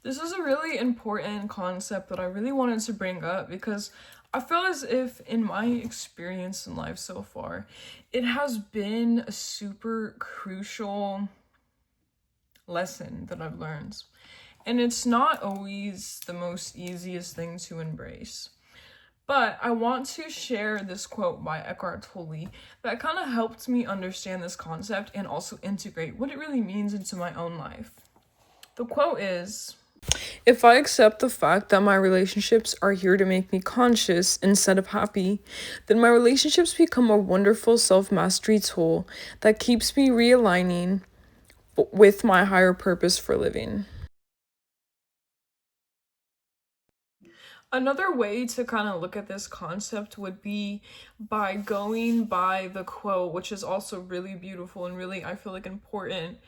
This is a really important concept that I really wanted to bring up because I feel as if, in my experience in life so far, it has been a super crucial lesson that I've learned. And it's not always the most easiest thing to embrace. But I want to share this quote by Eckhart Tolle that kind of helped me understand this concept and also integrate what it really means into my own life. The quote is, "If I accept the fact that my relationships are here to make me conscious instead of happy, then my relationships become a wonderful self-mastery tool that keeps me realigning with my higher purpose for living." Another way to kind of look at this concept would be by going by the quote, which is also really beautiful and really, I feel like, important.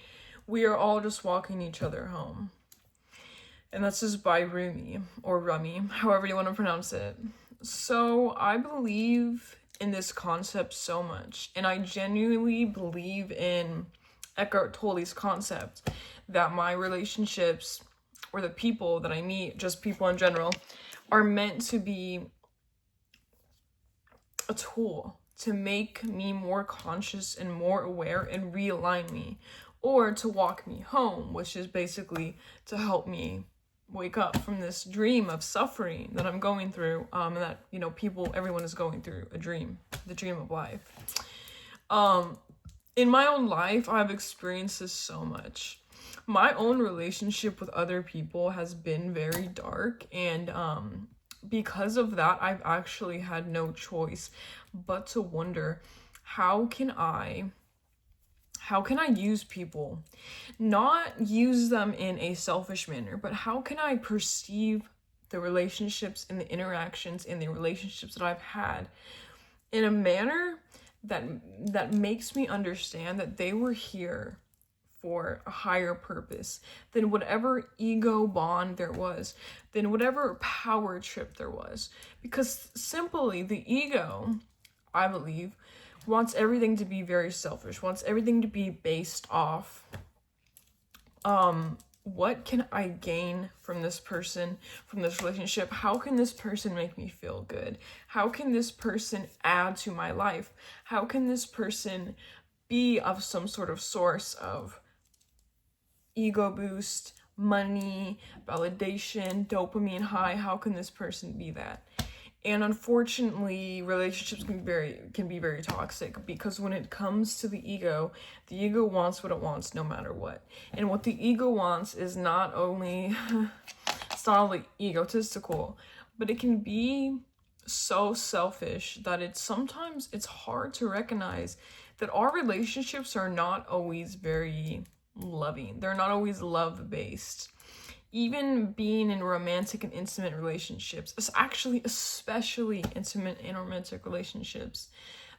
"We are all just walking each other home." And that's just by Rumi, or Rumi, however you want to pronounce it. So I believe in this concept so much, and I genuinely believe in Eckhart Tolle's concept that my relationships, or the people that I meet, just people in general, are meant to be a tool to make me more conscious and more aware and realign me, or to walk me home, which is basically to help me wake up from this dream of suffering that I'm going through, and that, everyone is going through the dream of life. In my own life, I've experienced this so much. My own relationship with other people has been very dark, and because of that, I've actually had no choice but to wonder, how can I use people? Not use them in a selfish manner, but how can I perceive the relationships and the interactions and the relationships that I've had in a manner that makes me understand that they were here for a higher purpose than whatever ego bond there was, than whatever power trip there was. Because simply the ego, I believe, wants everything to be very selfish, wants everything to be based off, what can I gain from this person, from this relationship? How can this person make me feel good? How can this person add to my life? How can this person be of some sort of source of ego boost, money, validation, dopamine high? How can this person be that? And unfortunately, relationships can be very toxic, because when it comes to the ego wants what it wants no matter what. And what the ego wants is not only it's not only egotistical, but it can be so selfish that it's hard to recognize that our relationships are not always very loving. They're not always love-based. Even being in romantic and intimate relationships, especially intimate and romantic relationships,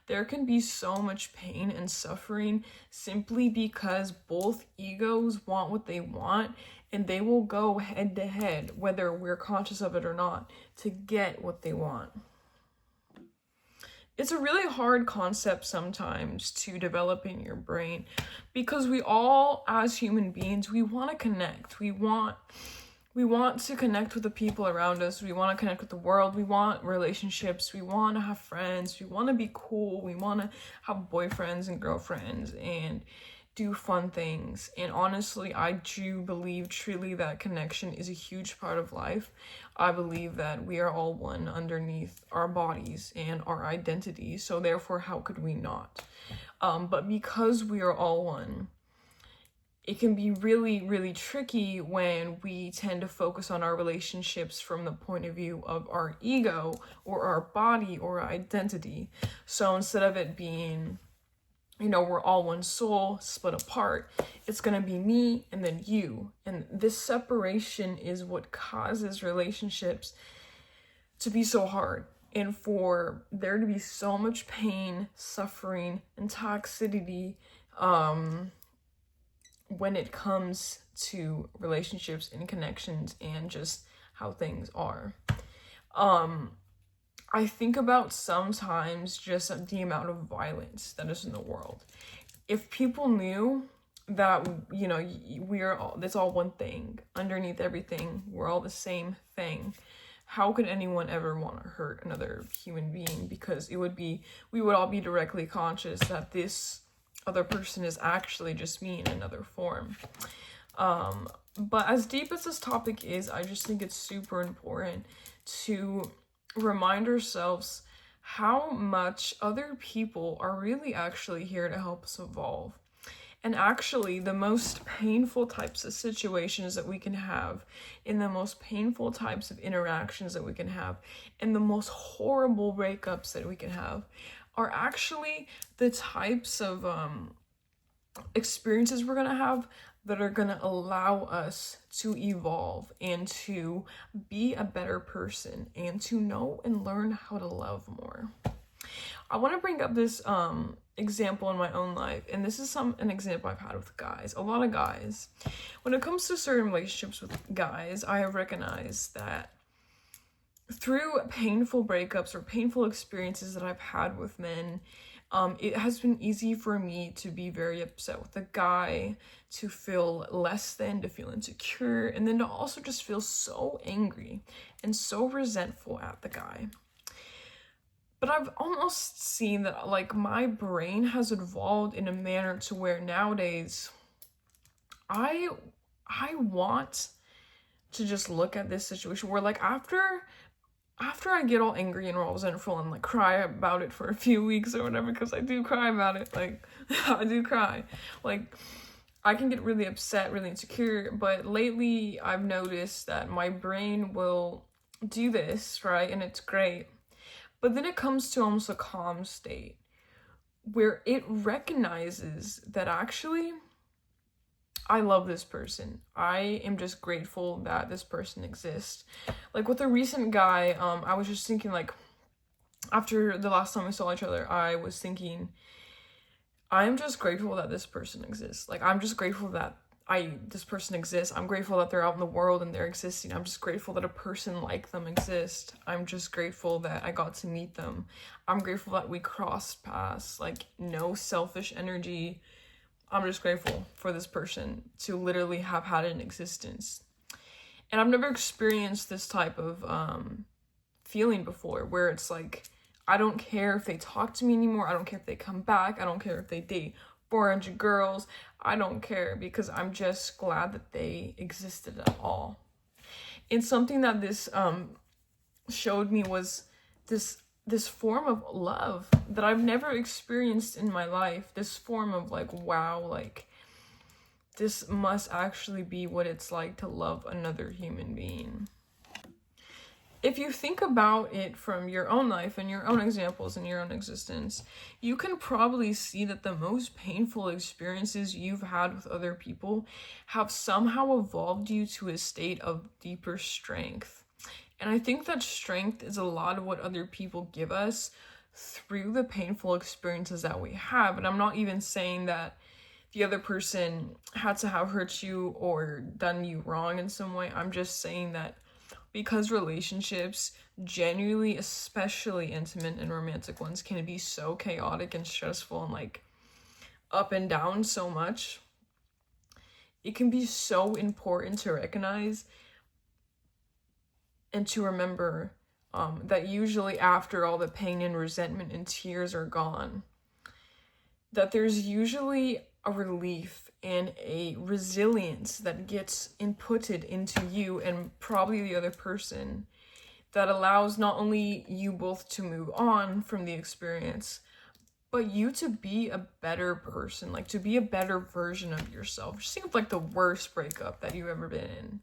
there can be so much pain and suffering simply because both egos want what they want, and they will go head to head, whether we're conscious of it or not, to get what they want. It's a really hard concept sometimes to develop in your brain, because we all, as human beings, we want to connect. We want to connect with the people around us. We want to connect with the world. We want relationships. We want to have friends. We want to be cool. We want to have boyfriends and girlfriends and do fun things. And honestly, I do believe truly that connection is a huge part of life. I believe that we are all one underneath our bodies and our identity. So therefore, how could we not? But because we are all one, it can be really, really tricky when we tend to focus on our relationships from the point of view of our ego or our body or our identity. So instead of it being, we're all one soul, split apart, it's going to be me and then you. And this separation is what causes relationships to be so hard, and for there to be so much pain, suffering, and toxicity when it comes to relationships and connections and just how things are. I think about sometimes just the amount of violence that is in the world. If people knew that, you know, we are all, it's all one thing. Underneath everything, we're all the same thing. How could anyone ever want to hurt another human being? Because we would all be directly conscious that this other person is actually just me in another form. But as deep as this topic is, I just think it's super important to remind ourselves how much other people are really actually here to help us evolve. And actually, the most painful types of situations that we can have, in the most painful types of interactions that we can have, and the most horrible breakups that we can have, are actually the types of experiences we're gonna have that are gonna allow us to evolve and to be a better person and to know and learn how to love more. I want to bring up this example in my own life, and this is an example I've had with guys, a lot of guys. When it comes to certain relationships with guys, I have recognized that through painful breakups or painful experiences that I've had with men, it has been easy for me to be very upset with the guy, to feel less than, to feel insecure, and then to also just feel so angry and so resentful at the guy. But I've almost seen that, like, my brain has evolved in a manner to where nowadays I want to just look at this situation where, like, after I get all angry and all resentful and, like, cry about it for a few weeks or whatever, because I do cry about it, like, I do cry. Like, I can get really upset, really insecure, but lately I've noticed that my brain will do this, right? And it's great. But then it comes to almost a calm state where it recognizes that actually I love this person. I am just grateful that this person exists. Like with a recent guy, I was just thinking, like, after the last time we saw each other, I was thinking, I'm just grateful that this person exists. Like, I'm just grateful that this person exists. I'm grateful that they're out in the world and they're existing. I'm just grateful that a person like them exists. I'm just grateful that I got to meet them. I'm grateful that we crossed paths. Like, no selfish energy. I'm just grateful for this person to literally have had an existence. And I've never experienced this type of feeling before, where it's like, I don't care if they talk to me anymore. I don't care if they come back. I don't care if they date 400 girls. I don't care, because I'm just glad that they existed at all. And something that this showed me was this form of love that I've never experienced in my life. This form of, like, wow, like, this must actually be what it's like to love another human being. If you think about it from your own life and your own examples and your own existence, you can probably see that the most painful experiences you've had with other people have somehow evolved you to a state of deeper strength. And I think that strength is a lot of what other people give us through the painful experiences that we have. And I'm not even saying that the other person had to have hurt you or done you wrong in some way. I'm just saying that because relationships, genuinely, especially intimate and romantic ones, can be so chaotic and stressful and, like, up and down so much, it can be so important to recognize and to remember that usually after all the pain and resentment and tears are gone, that there's usually a relief and a resilience that gets inputted into you and probably the other person that allows not only you both to move on from the experience, but you to be a better person, like to be a better version of yourself. It seems like the worst breakup that you've ever been in.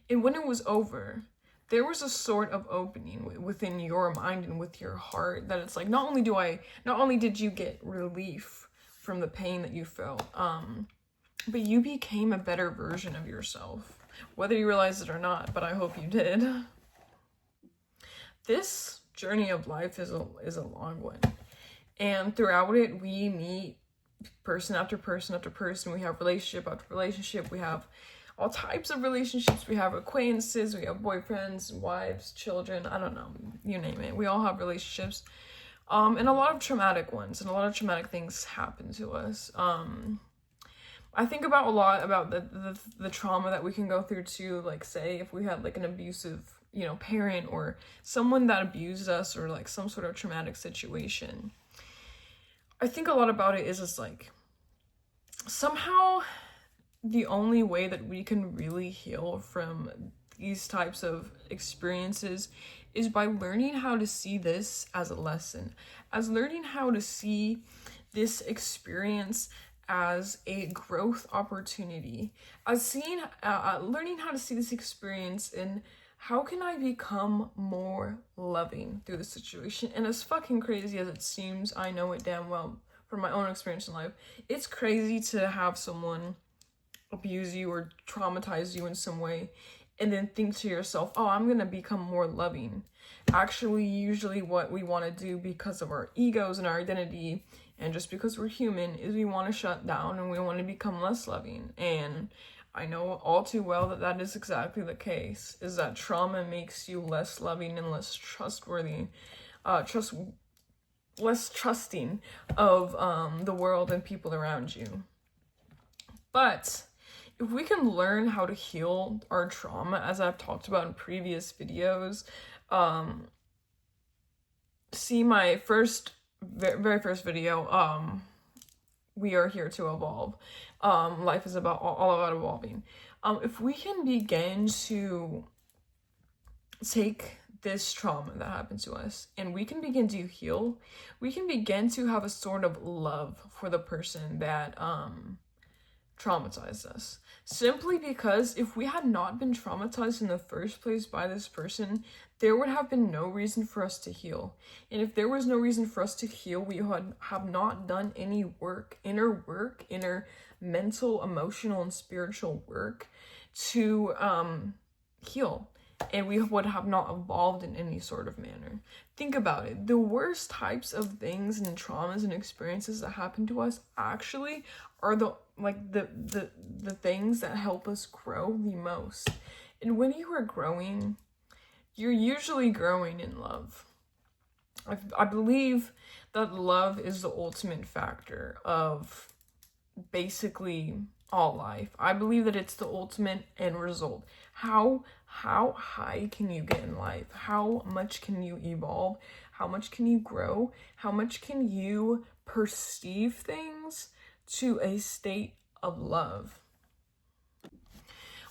And when it was over, there was a sort of opening within your mind and with your heart that it's like, not only did you get relief from the pain that you felt, but you became a better version of yourself, whether you realize it or not, but I hope you did. This journey of life is a long one. And throughout it, we meet person after person after person. We have relationship after relationship. We have all types of relationships. We have acquaintances. We have boyfriends, wives, children. I don't know. You name it. We all have relationships. And a lot of traumatic ones. And a lot of traumatic things happen to us. I think about a lot about the trauma that we can go through too, like say if we had like an abusive, you know, parent or someone that abused us or like some sort of traumatic situation. I think a lot about it is just like somehow the only way that we can really heal from these types of experiences is by learning how to see this as a lesson, as learning how to see this experience as a growth opportunity, as seeing, learning how to see this experience in how can I become more loving through the situation. And as fucking crazy as it seems, I know it damn well from my own experience in life, it's crazy to have someone abuse you or traumatize you in some way and then think to yourself, oh, I'm gonna become more loving. Actually, usually what we want to do because of our egos and our identity and just because we're human is we want to shut down and we want to become less loving. And I know all too well that that is exactly the case, is that trauma makes you less loving and less trustworthy, less trusting of the world and people around you. But if we can learn how to heal our trauma, as I've talked about in previous videos, see my very first video, we are here to evolve. Life is about all about evolving. If we can begin to take this trauma that happened to us and we can begin to heal, we can begin to have a sort of love for the person that traumatized us. Simply because if we had not been traumatized in the first place by this person, there would have been no reason for us to heal. And if there was no reason for us to heal, we would have not done any inner mental, emotional, and spiritual work to heal. And we would have not evolved in any sort of manner. Think about it. The worst types of things and traumas and experiences that happen to us actually are the things that help us grow the most. And when you are growing, you're usually growing in love. I believe that love is the ultimate factor of basically all life. I believe that it's the ultimate end result. How high can you get in life? How much can you evolve? How much can you grow? How much can you perceive things to a state of love?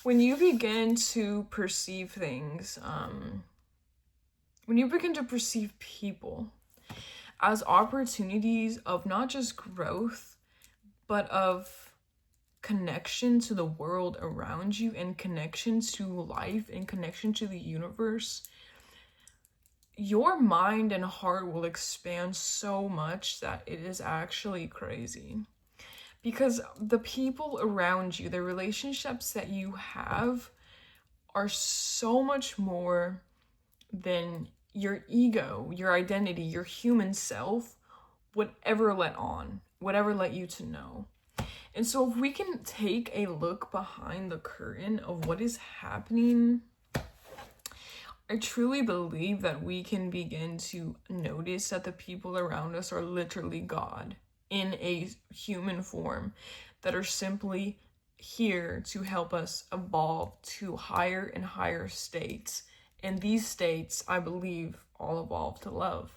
When you begin to perceive things, when you begin to perceive people as opportunities of not just growth, but of connection to the world around you and connection to life and connection to the universe, your mind and heart will expand so much that it is actually crazy. Because the people around you, the relationships that you have are so much more than your ego, your identity, your human self would ever let you to know. And so if we can take a look behind the curtain of what is happening, I truly believe that we can begin to notice that the people around us are literally God in a human form that are simply here to help us evolve to higher and higher states. And these states, I believe, all evolve to love.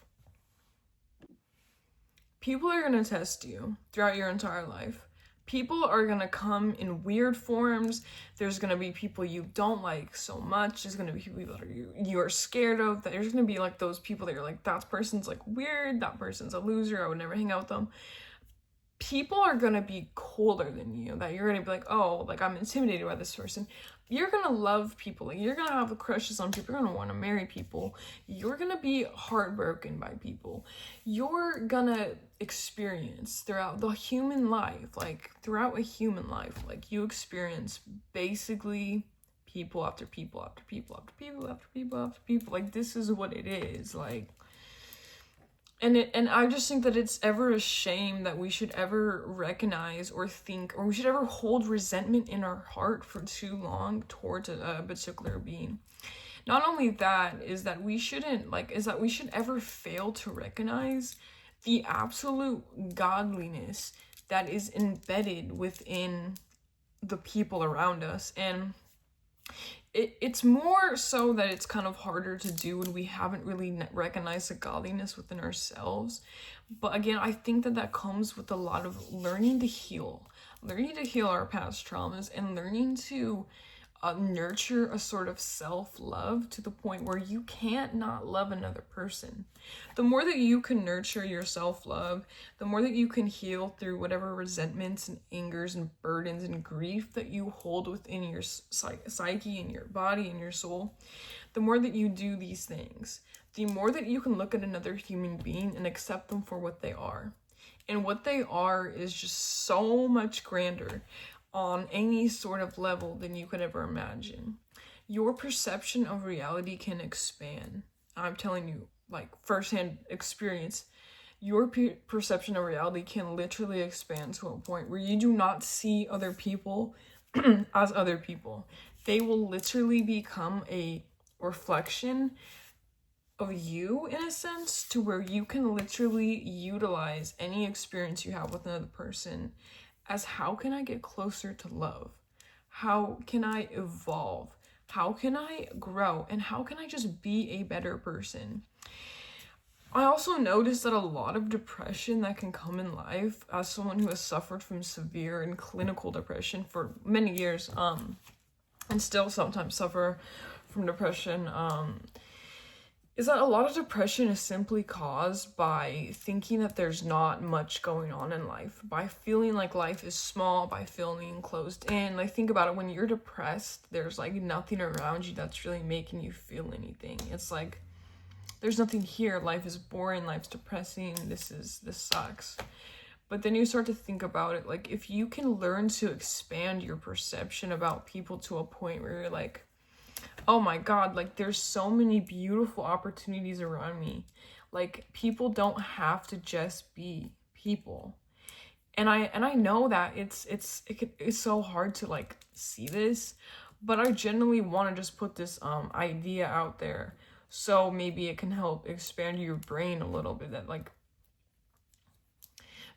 People are going to test you throughout your entire life. People are going to come in weird forms. There's going to be people you don't like so much. There's going to be people that you are scared of. There's going to be like those people that you're like, that person's like weird. That person's a loser. I would never hang out with them. People are going to be colder than you. That you're going to be like, oh, like I'm intimidated by this person. You're going to love people. Like you're going to have crushes on people. You're going to want to marry people. You're going to be heartbroken by people. You're going to experience throughout a human life, like you experience basically people after people after people after people after people after people. Like this is what it is. Like, and I just think that it's ever a shame that we should ever recognize or think, or we should ever hold resentment in our heart for too long towards a particular being. Not only that, is that we should ever fail to recognize the absolute godliness that is embedded within the people around us. And it's more so that it's kind of harder to do when we haven't really recognized the godliness within ourselves. But again, I think that comes with a lot of learning to heal our past traumas, and learning to nurture a sort of self-love to the point where you can't not love another person. The more that you can nurture your self-love, the more that you can heal through whatever resentments and angers and burdens and grief that you hold within your psyche and your body and your soul, the more that you do these things, the more that you can look at another human being and accept them for what they are. And what they are is just so much grander on any sort of level than you could ever imagine. Your perception of reality can expand. I'm telling you, like, firsthand experience, your perception of reality can literally expand to a point where you do not see other people as other people. They will literally become a reflection of you, in a sense, to where you can literally utilize any experience you have with another person as, how can I get closer to love? How can I evolve? How can I grow? And how can I just be a better person? I also noticed that a lot of depression that can come in life, as someone who has suffered from severe and clinical depression for many years, and still sometimes suffer from depression, is that a lot of depression is simply caused by thinking that there's not much going on in life, by feeling like life is small, by feeling closed in. Like, think about it, when you're depressed, there's like nothing around you that's really making you feel anything. It's like, there's nothing here, life is boring, life's depressing, this sucks. But then you start to think about it, like, if you can learn to expand your perception about people to a point where you're like, oh my God, like, there's so many beautiful opportunities around me. Like, people don't have to just be people. And I know that it's so hard to like see this, but I genuinely want to just put this idea out there, so maybe it can help expand your brain a little bit, that like,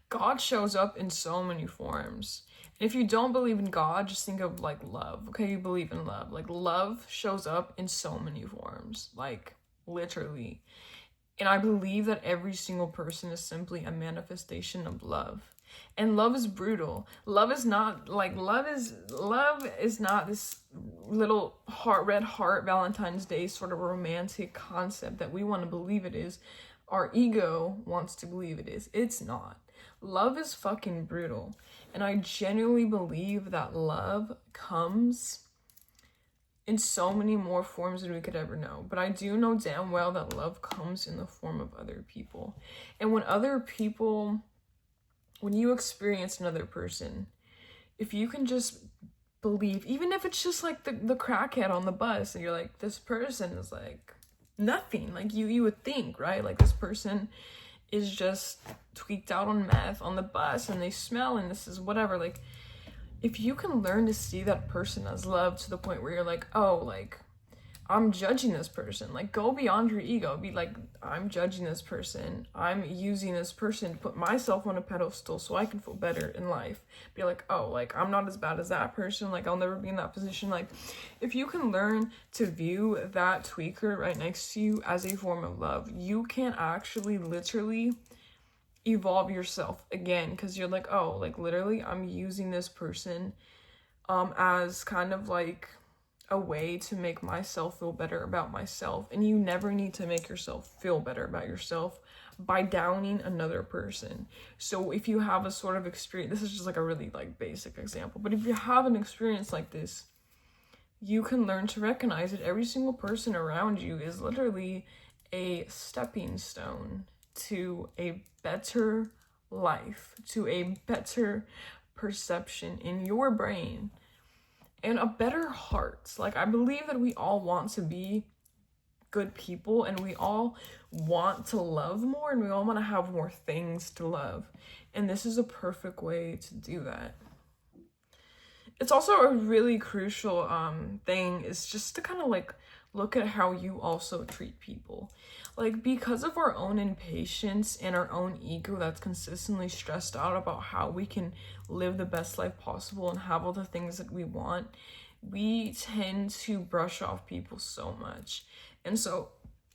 God shows up in so many forms. And if you don't believe in God, just think of like love. Okay, you believe in love. Like, love shows up in so many forms, like literally. And I believe that every single person is simply a manifestation of love. And love is brutal. Love is not this little red heart Valentine's Day sort of romantic concept that we want to believe it is. Our ego wants to believe it is. It's not. Love is fucking brutal. And I genuinely believe that love comes in so many more forms than we could ever know. But I do know damn well that love comes in the form of other people. And when you experience another person, if you can just believe, even if it's just like the crackhead on the bus, and you're like, this person is like nothing, like you would think, right? Like, this person is just tweaked out on meth on the bus, and they smell, and this is whatever. Like, if you can learn to see that person as love to the point where you're like, oh, like, I'm judging this person. Like, go beyond your ego. Be like, I'm judging this person. I'm using this person to put myself on a pedestal so I can feel better in life. Be like, oh, like, I'm not as bad as that person. Like, I'll never be in that position. Like, if you can learn to view that tweaker right next to you as a form of love, you can actually literally evolve yourself again, because you're like, oh, like, literally I'm using this person as kind of like a way to make myself feel better about myself. And you never need to make yourself feel better about yourself by downing another person. So if you have a sort of experience, this is just like a really like basic example, but if you have an experience like this, you can learn to recognize that every single person around you is literally a stepping stone to a better life, to a better perception in your brain, and a better heart. Like, I believe that we all want to be good people, and we all want to love more, and we all want to have more things to love. And this is a perfect way to do that. It's also a really crucial thing is just to kind of like look at how you also treat people. Like, because of our own impatience and our own ego that's consistently stressed out about how we can live the best life possible and have all the things that we want, we tend to brush off people so much. And so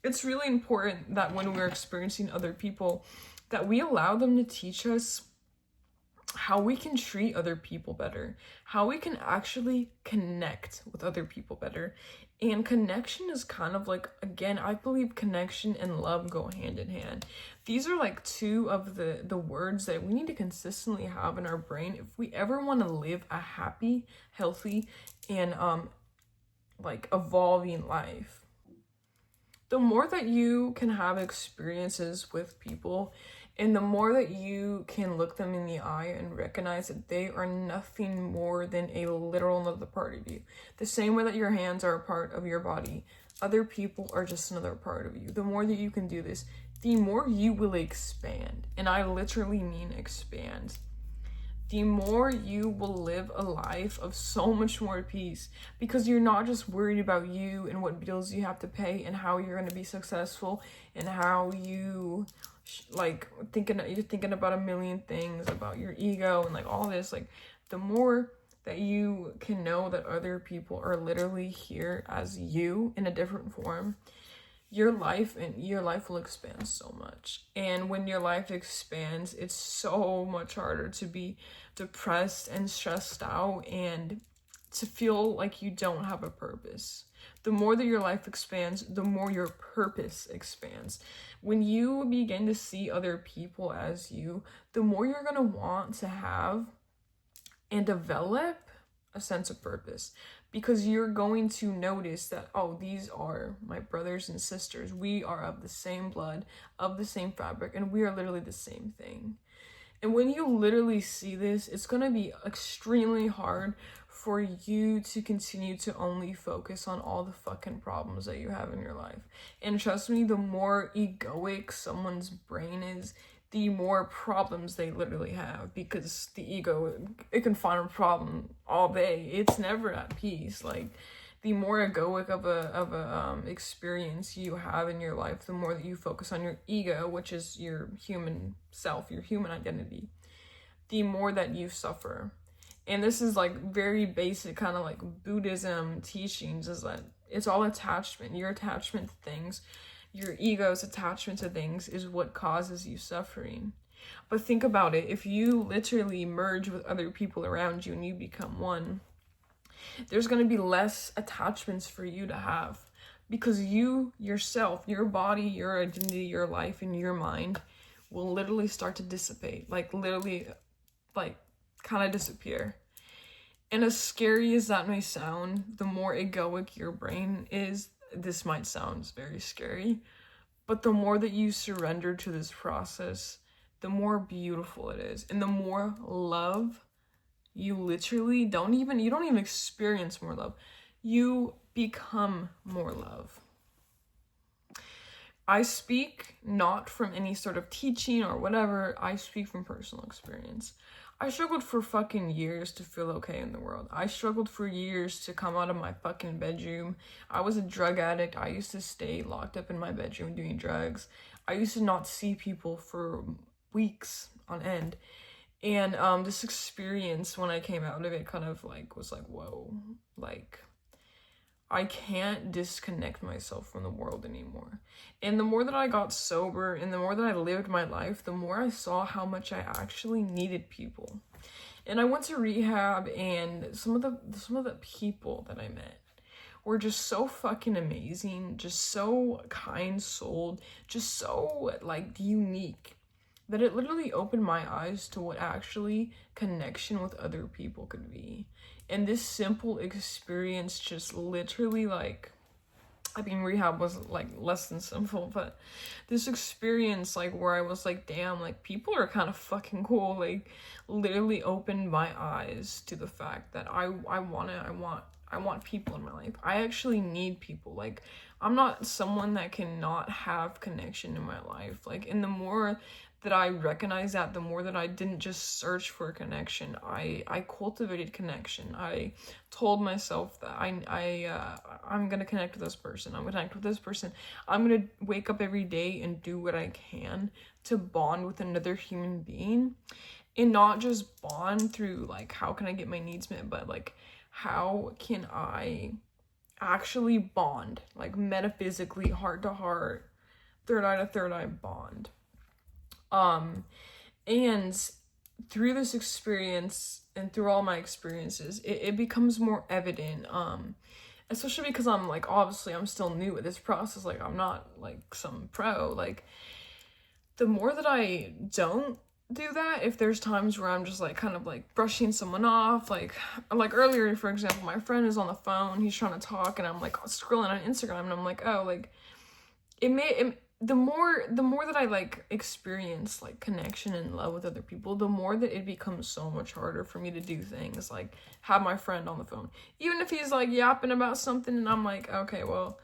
it's really important that when we're experiencing other people, that we allow them to teach us how we can treat other people better, how we can actually connect with other people better. And connection is kind of like, again, I believe connection and love go hand in hand. These are like two of the words that we need to consistently have in our brain if we ever want to live a happy, healthy, and like evolving life. The more that you can have experiences with people, and the more that you can look them in the eye and recognize that they are nothing more than a literal another part of you. The same way that your hands are a part of your body, other people are just another part of you. The more that you can do this, the more you will expand. And I literally mean expand. The more you will live a life of so much more peace, because you're not just worried about you and what bills you have to pay and how you're going to be successful and how you you're thinking about a million things about your ego and like all this. Like, the more that you can know that other people are literally here as you in a different form, your life will expand so much. And when your life expands, it's so much harder to be depressed and stressed out and to feel like you don't have a purpose. The more that your life expands, the more your purpose expands. When you begin to see other people as you, the more you're going to want to have and develop a sense of purpose, because you're going to notice that, oh, these are my brothers and sisters. We are of the same blood, of the same fabric, and we are literally the same thing. And when you literally see this, it's going to be extremely hard for you to continue to only focus on all the fucking problems that you have in your life. And trust me, the more egoic someone's brain is, the more problems they literally have, because the ego, it can find a problem all day. It's never at peace. Like, the more egoic of a experience you have in your life, the more that you focus on your ego, which is your human self, your human identity, the more that you suffer. And this is like very basic kind of like Buddhism teachings, is that it's all attachment. Your attachment to things, your ego's attachment to things is what causes you suffering. But think about it. If you literally merge with other people around you and you become one, there's going to be less attachments for you to have, because you, yourself, your body, your identity, your life, and your mind will literally start to dissipate. Like, literally, like, kind of disappear. And as scary as that may sound, the more egoic your brain is, this might sound very scary, but the more that you surrender to this process, the more beautiful it is. And the more love you literally you don't even experience more love. You become more love. I speak not from any sort of teaching or whatever. I speak from personal experience. I struggled for fucking years to feel okay in the world. I struggled for years to come out of my fucking bedroom. I was a drug addict. I used to stay locked up in my bedroom doing drugs. I used to not see people for weeks on end. And this experience, when I came out of it, kind of like was like, whoa, like, I can't disconnect myself from the world anymore. And the more that I got sober and the more that I lived my life, the more I saw how much I actually needed people. And I went to rehab, and some of the people that I met were just so fucking amazing, just so kind-souled, just so like unique, that it literally opened my eyes to what actually connection with other people could be. And this simple experience just literally, like, I mean, rehab was like less than simple, but this experience, like, where I was like, damn, like, people are kind of fucking cool, like, literally opened my eyes to the fact that I want people in my life. I actually need people. Like, I'm not someone that cannot have connection in my life. Like, and the more that I recognized that, the more that I didn't just search for a connection, I cultivated connection. I told myself that I'm gonna connect with this person. I'm gonna connect with this person. I'm gonna wake up every day and do what I can to bond with another human being, and not just bond through like how can I get my needs met, but like how can I actually bond, like metaphysically, heart to heart, third eye to third eye bond. And through this experience and through all my experiences, it becomes more evident, especially because I'm like, obviously I'm still new at this process, like I'm not like some pro. Like the more that I don't do that, if there's times where I'm just like kind of like brushing someone off, like earlier, for example, my friend is on the phone, he's trying to talk, and I'm like scrolling on Instagram, and I'm like, oh, like the more that I like experience like connection and love with other people, the more that it becomes so much harder for me to do things like have my friend on the phone, even if he's like yapping about something, and I'm like, okay, well,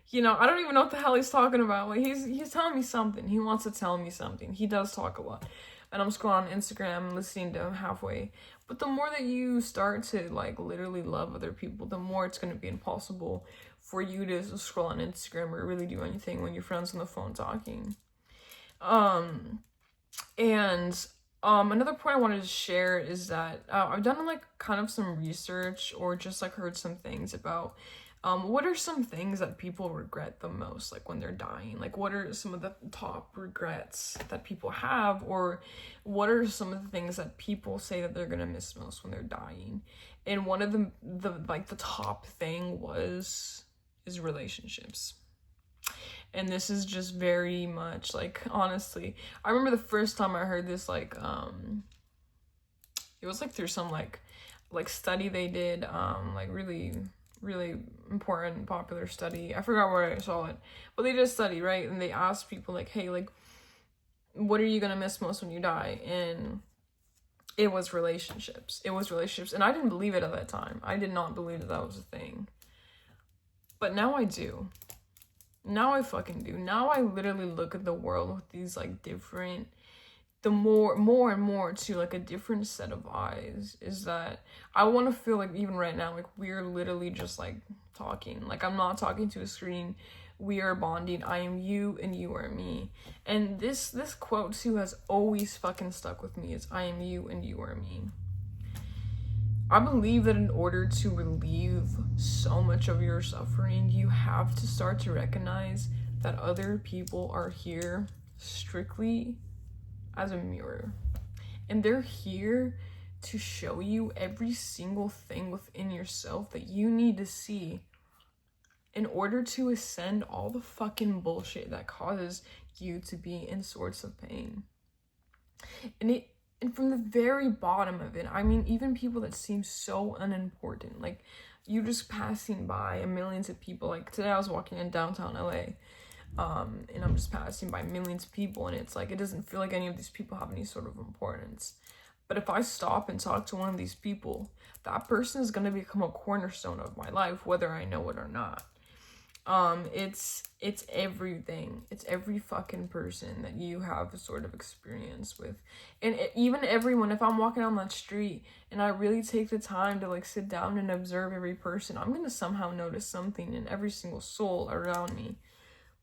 you know, I don't even know what the hell he's talking about. Like he's telling me something, he wants to tell me something, he does talk a lot, and I'm scrolling on Instagram listening to him halfway. But the more that you start to like literally love other people, the more it's going to be impossible for you to scroll on Instagram or really do anything when your friend's on the phone talking. Another point I wanted to share is that I've done like kind of some research or just like heard some things about what are some things that people regret the most, like when they're dying? Like what are some of the top regrets that people have, or what are some of the things that people say that they're gonna miss most when they're dying? And one of the top thing is relationships. And this is just very much like, honestly, I remember the first time I heard this, like it was like through some like study they did, like really important popular study. I forgot where I saw it, but they did a study, right? And they asked people like, hey, like what are you gonna miss most when you die? And it was relationships. And I didn't believe it at that time. I did not believe that was a thing. But now I do. Now I fucking do. Now I literally look at the world with these like different, more and more to like a different set of eyes. Is that I want to feel like even right now, like we're literally just like talking. Like I'm not talking to a screen. We are bonding. I am you and you are me. And this quote too has always fucking stuck with me, is I am you and you are me. I believe that in order to relieve so much of your suffering, you have to start to recognize that other people are here strictly as a mirror. And they're here to show you every single thing within yourself that you need to see in order to ascend all the fucking bullshit that causes you to be in sorts of pain. And from the very bottom of it, I mean, even people that seem so unimportant, like you just passing by millions of people. Like today I was walking in downtown LA, and I'm just passing by millions of people, and it's like, it doesn't feel like any of these people have any sort of importance. But if I stop and talk to one of these people, that person is going to become a cornerstone of my life, whether I know it or not. It's everything. It's every fucking person that you have a sort of experience with. And even everyone, if I'm walking down that street and I really take the time to like sit down and observe every person, I'm going to somehow notice something in every single soul around me,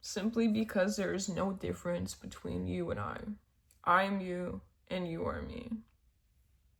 simply because there is no difference between you and I. I am you and you are me.